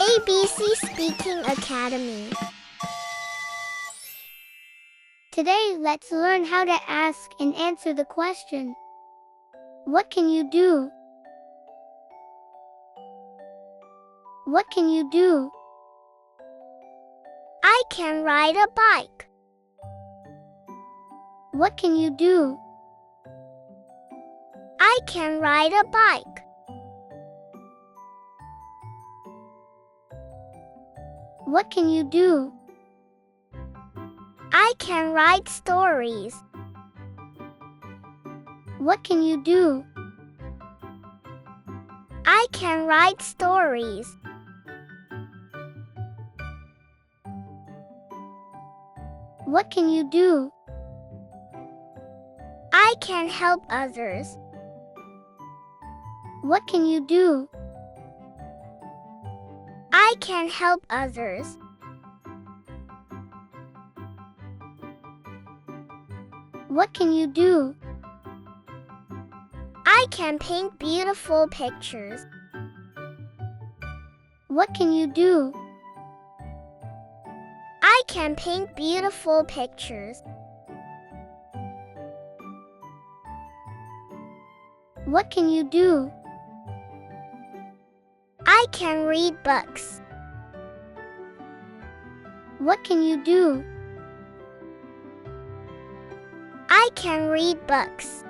ABC Speaking Academy. Today, let's learn how to ask and answer the question, what can you do? What can you do? I can ride a bike. What can you do? I can ride a bike. What can you do? I can write stories. What can you do? I can write stories. What can you do? I can help others. What can you do? I can help others. What can you do? I can paint beautiful pictures. What can you do? I can paint beautiful pictures. What can you do? I can read books. What can you do? I can read books.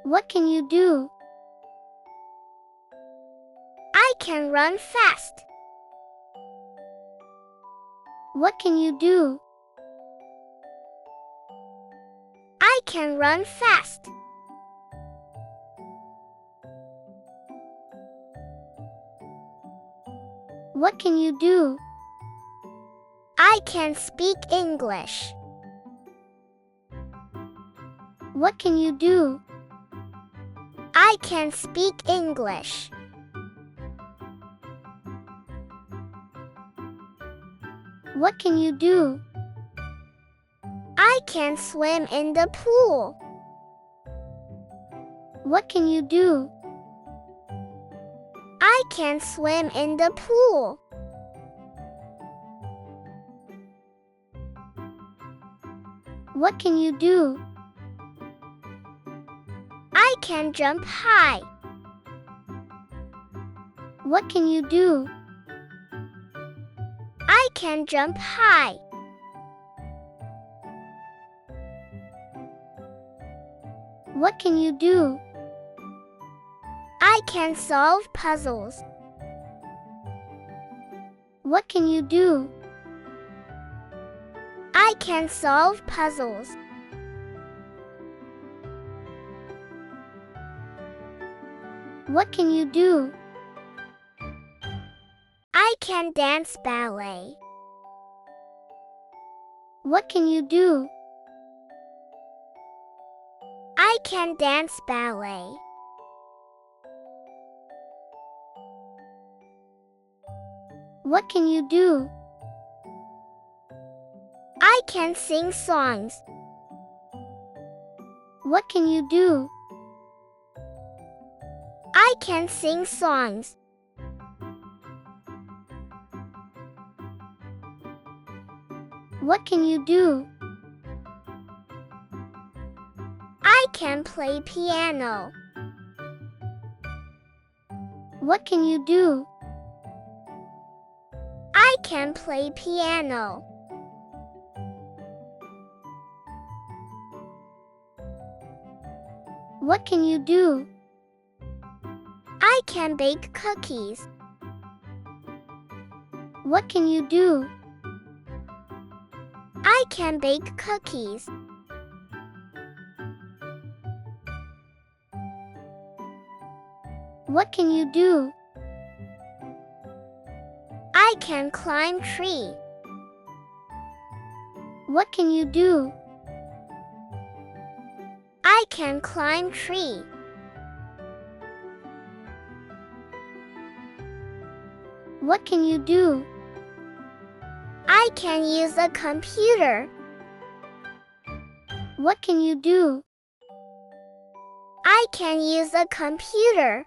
What can you do? I can run fast. What can you do? I can run fast. What can you do? I can speak English. What can you do? I can speak English. What can you do? I can swim in the pool. What can you do? I can swim in the pool. What can you do? I can jump high. What can you do? I can jump high. What can you do? I can solve puzzles. What can you do? I can solve puzzles. What can you do? I can dance ballet. What can you do? I can dance ballet. What can you do? I can sing songs. What can you do? I can sing songs. What can you do? I can play piano. What can you do? I can play piano. What can you do? I can bake cookies. What can you do? I can bake cookies. What can you do? I can climb tree. What can you do? I can climb tree. What can you do? I can use a computer. What can you do? I can use a computer.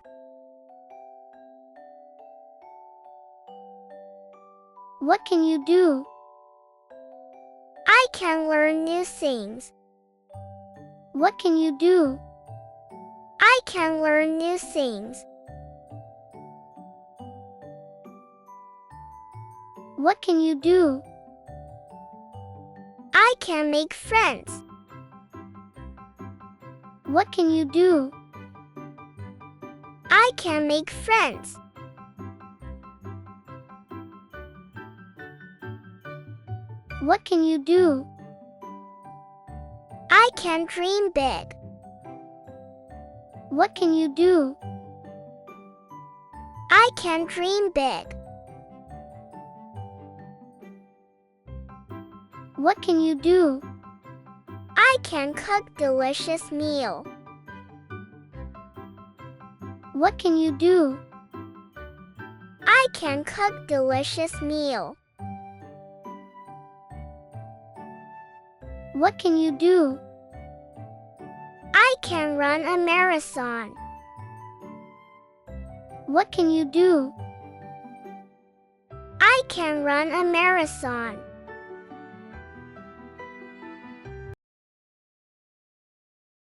What can you do? I can learn new things. What can you do? I can learn new things. What can you do? I can make friends. What can you do? I can make friends. What can you do? I can dream big. What can you do? I can dream big. What can you do? I can cook delicious meal. What can you do? I can cook delicious meal. What can you do? I can run a marathon. What can you do? I can run a marathon.